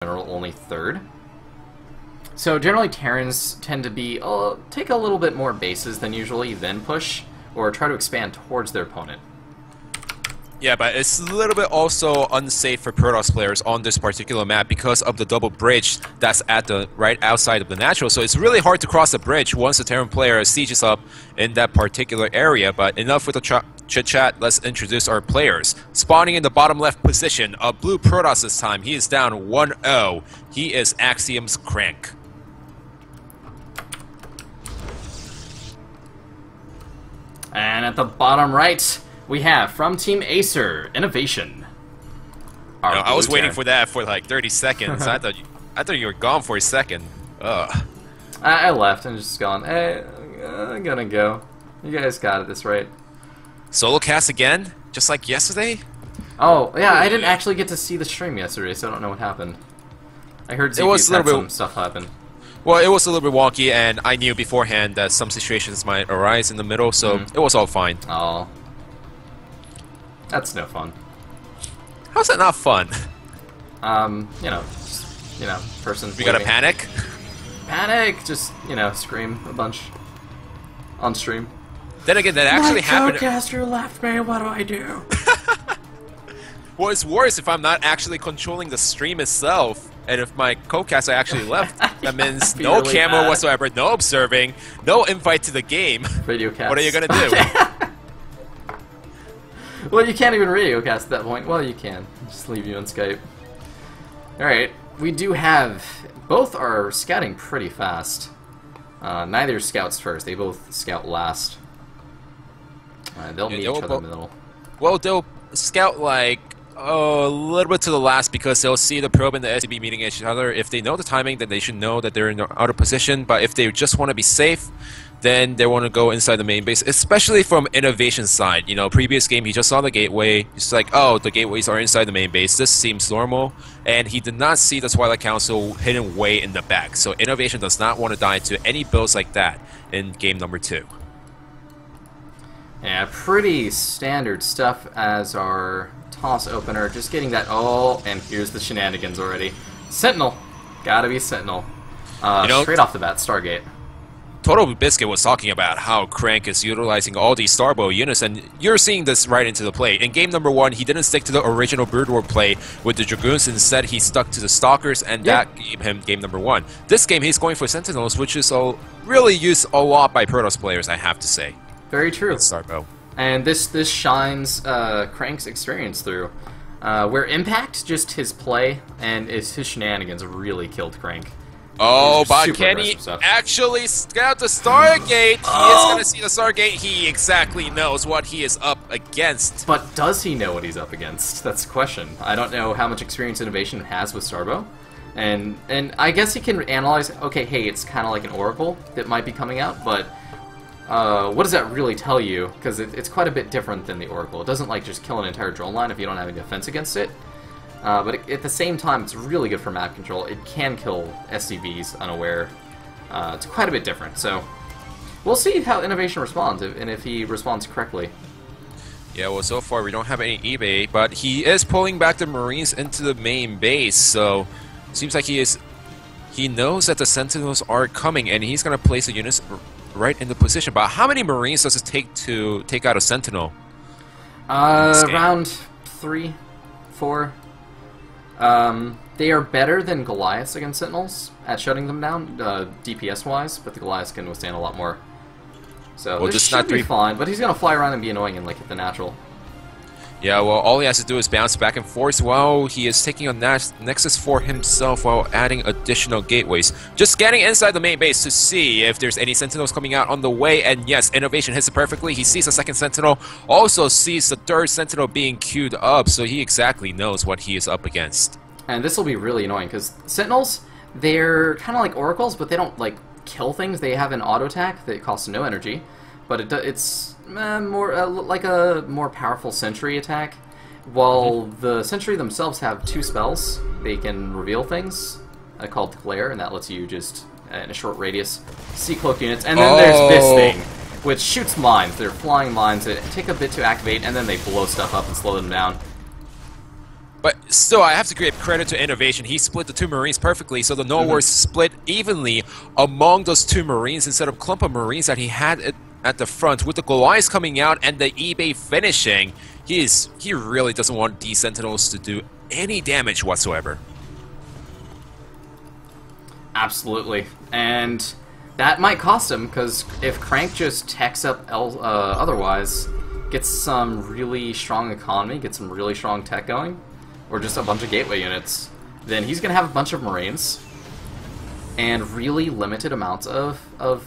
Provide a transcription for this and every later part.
general only third. So generally Terrans tend to be take a little bit more bases than usually, then push, or try to expand towards their opponent. Yeah, but it's a little bit also unsafe for Protoss players on this particular map because of the double bridge that's at the right outside of the natural. So it's really hard to cross the bridge once the Terran player sieges up in that particular area. But enough with the chit-chat, let's introduce our players. Spawning in the bottom left position of Blue Protoss this time, he is down 1-0. He is Axiom's CranK. And at the bottom right, we have from Team Acer, INnoVation. I was waiting for that for like 30 seconds. I thought you were gone for a second. Ugh. I left and just gone, hey, I'm gonna go. You guys got it this right. Solo cast again? Just like yesterday? Oh, yeah, I didn't actually get to see the stream yesterday, so I don't know what happened. I heard ZP's had some stuff happen. Well, it was a little bit wonky, and I knew beforehand that some situations might arise in the middle, so it was all fine. Oh. That's no fun. How's that not fun? Person. We gotta panic? Panic! Just, scream a bunch on stream. Then again, that actually happened. My co-caster left me, what do I do? Well, it's worse if I'm not actually controlling the stream itself, and if my co-caster actually left. That means no really camera bad. whatsoever, no observing, no invite to the game. Radio cast. What are you gonna do? Well, you can't even radio cast at that point. Well, you can. Just leave you on Skype. Alright, we do have... Both are scouting pretty fast. Neither scouts first. They both scout last. They'll meet each other in the middle. Well, they'll scout like a little bit to the last because they'll see the probe and the SCB meeting each other. If they know the timing, then they should know that they're in the outer position. But if they just want to be safe, then they want to go inside the main base, especially from INnoVation's side. Previous game, he just saw the gateway. He's like, oh, the gateways are inside the main base. This seems normal. And he did not see the Twilight Council hidden way in the back. So INnoVation does not want to die to any builds like that in game number 2. Yeah, pretty standard stuff as our toss opener. Just getting that. Oh, and here's the shenanigans already. Sentinel. Gotta be Sentinel. Straight off the bat, Stargate. Total Biscuit was talking about how CranK is utilizing all these STARBOW units, and you're seeing this right into the play. In game number 1, he didn't stick to the original Brood War play with the Dragoons. Instead, he stuck to the Stalkers, and that gave him game number 1. This game, he's going for Sentinels, which is really used a lot by Protoss players, I have to say. Very true. STARBOW. And this shines CranK's experience through. Where Impact, just his play, and his shenanigans really killed CranK. Oh, but can he actually scout the Stargate? He is going to see the Stargate. He exactly knows what he is up against. But does he know what he's up against? That's the question. I don't know how much experience INnoVation has with STARBOW. And I guess he can analyze, okay, hey, it's kind of like an Oracle that might be coming out, but what does that really tell you? Because it's quite a bit different than the Oracle. It doesn't like just kill an entire drone line if you don't have any defense against it. But at the same time, it's really good for map control. It can kill SCVs unaware. It's quite a bit different. So we'll see how INnoVation responds, and if he responds correctly. Yeah, well, so far we don't have any eBay, but he is pulling back the Marines into the main base. So it seems like he knows that the Sentinels are coming, and he's going to place the units right in the position. But how many Marines does it take to take out a Sentinel? Around 3, 4. They are better than Goliaths against Sentinels at shutting them down, DPS-wise, but the Goliaths can withstand a lot more. So this should be fine, but he's going to fly around and be annoying and hit the natural. Yeah, well, all he has to do is bounce back and forth while he is taking a Nexus for himself while adding additional gateways. Just scanning inside the main base to see if there's any Sentinels coming out on the way, and yes, INnoVation hits it perfectly. He sees a second Sentinel, also sees the third Sentinel being queued up, so he exactly knows what he is up against. And this will be really annoying, because Sentinels, they're kind of like Oracles, but they don't, kill things. They have an auto attack that costs no energy, but it's more like a more powerful Sentry attack. While the Sentry themselves have 2 spells, they can reveal things called Glare, and that lets you just, in a short radius, see cloaked units. And then there's this thing, which shoots mines. They're flying mines that take a bit to activate, and then they blow stuff up and slow them down. But still, I have to give credit to INnoVation. He split the 2 Marines perfectly, so the Nowars split evenly among those 2 Marines instead of clump of Marines that he had at the front. With the Goliaths coming out and the eBay finishing, he really doesn't want these Sentinels to do any damage whatsoever. Absolutely. And that might cost him, because if CranK just techs up otherwise, gets some really strong economy, gets some really strong tech going, or just a bunch of gateway units, then he's going to have a bunch of Marines and really limited amounts of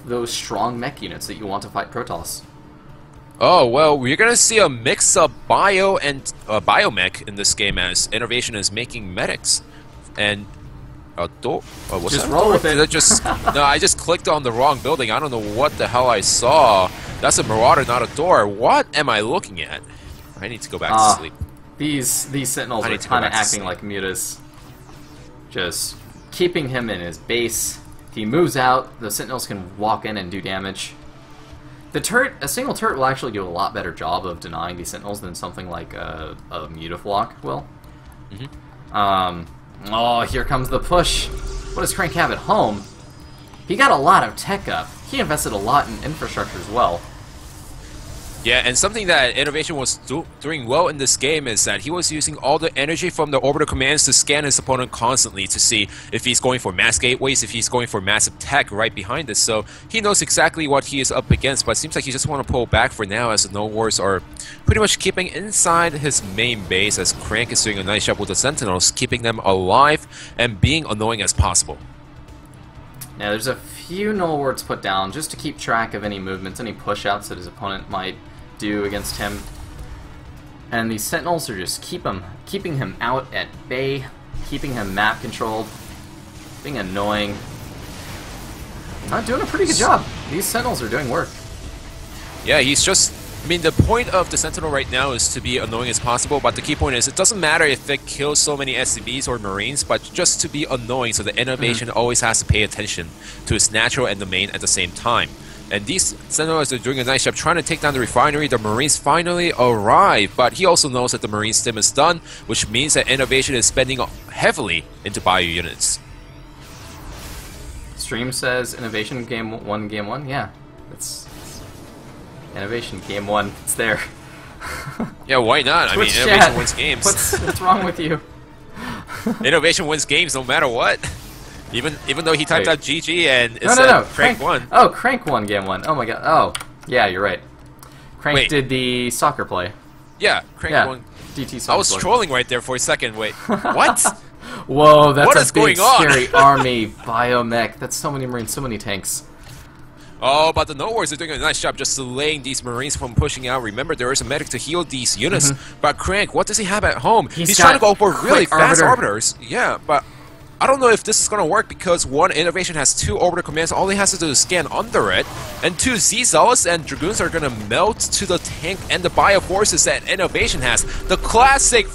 those strong mech units that you want to fight Protoss. Oh, well, we're going to see a mix of bio and biomech in this game as INnoVation is making medics. And a door... what's just that? roll with it. No, I just clicked on the wrong building. I don't know what the hell I saw. That's a Marauder, not a door. What am I looking at? I need to go back to sleep. These Sentinels are kind of acting like mutas. Just keeping him in his base. If he moves out, the Sentinels can walk in and do damage. A single turret will actually do a lot better job of denying these Sentinels than something like a Mutaflock will. Oh, here comes the push. What does CranK have at home? He got a lot of tech up. He invested a lot in infrastructure as well. Yeah, and something that INnoVation was doing well in this game is that he was using all the energy from the orbital commands to scan his opponent constantly to see if he's going for mass gateways, if he's going for massive tech right behind this. So he knows exactly what he is up against, but it seems like he just want to pull back for now as the Nowars are pretty much keeping inside his main base as CranK is doing a nice job with the Sentinels, keeping them alive and being annoying as possible. Now there's a few null wards put down just to keep track of any movements, any push-outs that his opponent might do against him. And these Sentinels are just keeping him out at bay, keeping him map controlled, being annoying. Not doing a pretty good job. These Sentinels are doing work. Yeah, he's just... I mean, the point of the Sentinel right now is to be annoying as possible, but the key point is it doesn't matter if it kills so many SCVs or Marines, but just to be annoying, so the INnoVation always has to pay attention to its natural and the main at the same time. And these Sentinels are doing a nice job trying to take down the refinery. The Marines finally arrive, but he also knows that the Marine stim is done, which means that INnoVation is spending heavily into bio units. Stream says INnoVation game 1. Yeah, it's INnoVation game 1. It's there. Yeah, why not? I mean, INnoVation wins games. What's wrong with you? INnoVation wins games no matter what. Even though he typed out GG and it said no. CranK won. Oh, CranK won game 1. Oh my god. Oh, yeah, you're right. CranK did the soccer play. Yeah, CranK won. DT soccer I was trolling right there for a second. Wait, what? Whoa, that's what a is big, going on? scary army biomech. That's so many Marines, so many tanks. Oh, but the Nowars are doing a nice job just delaying these Marines from pushing out. Remember, there is a medic to heal these units. But CranK, what does he have at home? He's trying to go for really fast arbiters. Yeah, but I don't know if this is going to work because one, INnoVation has 2 orbital commands. All he has to do is scan under it. And 2, Z-Zealots and Dragoons are going to melt to the tank and the bio forces that INnoVation has. The classic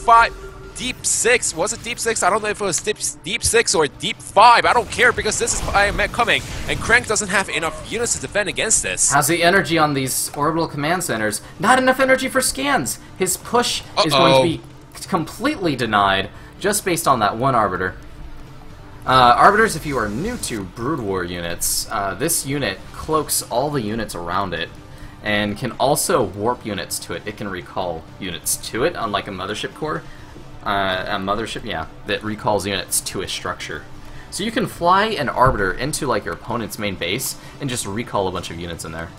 Deep 6. Was it Deep 6? I don't know if it was Deep 6 or Deep 5. I don't care because this is biomech coming. And CranK doesn't have enough units to defend against this. How's the energy on these orbital command centers? Not enough energy for scans. His push is going to be completely denied just based on that one Arbiter. Arbiters, if you are new to Brood War units, this unit cloaks all the units around it and can also warp units to it. It can recall units to it, unlike a mothership core. A mothership, yeah, that recalls units to a structure. So you can fly an Arbiter into like your opponent's main base and just recall a bunch of units in there.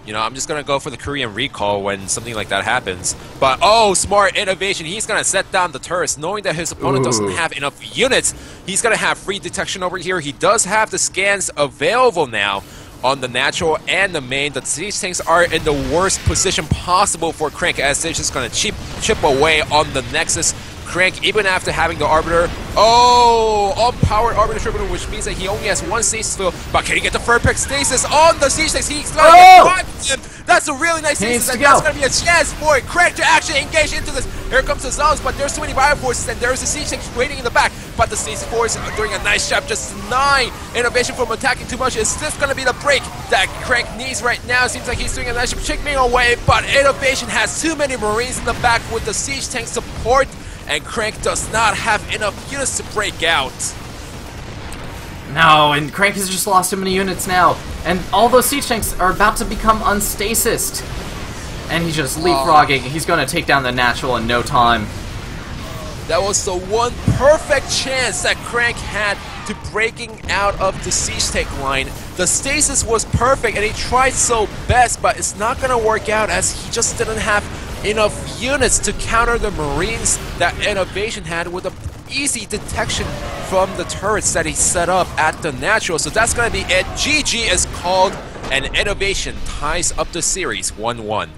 You know, I'm just going to go for the Korean recall when something like that happens. But, oh, smart INnoVation. He's going to set down the turrets, knowing that his opponent doesn't have enough units. He's going to have free detection over here. He does have the scans available now on the natural and the main. The siege tanks are in the worst position possible for CranK as they're just going to chip away on the Nexus. CranK, even after having the Arbiter, all-powered Arbiter Tribunal, which means that he only has 1 stasis field, but can he get the Furpex stasis on the siege tanks? He's going to get 5 of them. That's a really nice stasis, and that's going to be a chance for CranK to actually engage into this. Here comes the Zealots, but there's too many Bio Forces, and there's a siege tank waiting in the back, but the stasis forces are doing a nice job just denying INnoVation from attacking too much. Is this going to be the break that CranK needs right now? Seems like he's doing a nice job chipping away, but INnoVation has too many Marines in the back with the siege tank support. and CranK does not have enough units to break out. No, and CranK has just lost so many units now, and all those siege tanks are about to become unstasised. And he's just leapfrogging. He's going to take down the natural in no time. That was the one perfect chance that CranK had to breaking out of the siege tank line. The stasis was perfect, and he tried so best, but it's not going to work out as he just didn't have enough units to counter the Marines that INnoVation had with an easy detection from the turrets that he set up at the natural. So that's going to be it. GG is called, and INnoVation ties up the series 1-1.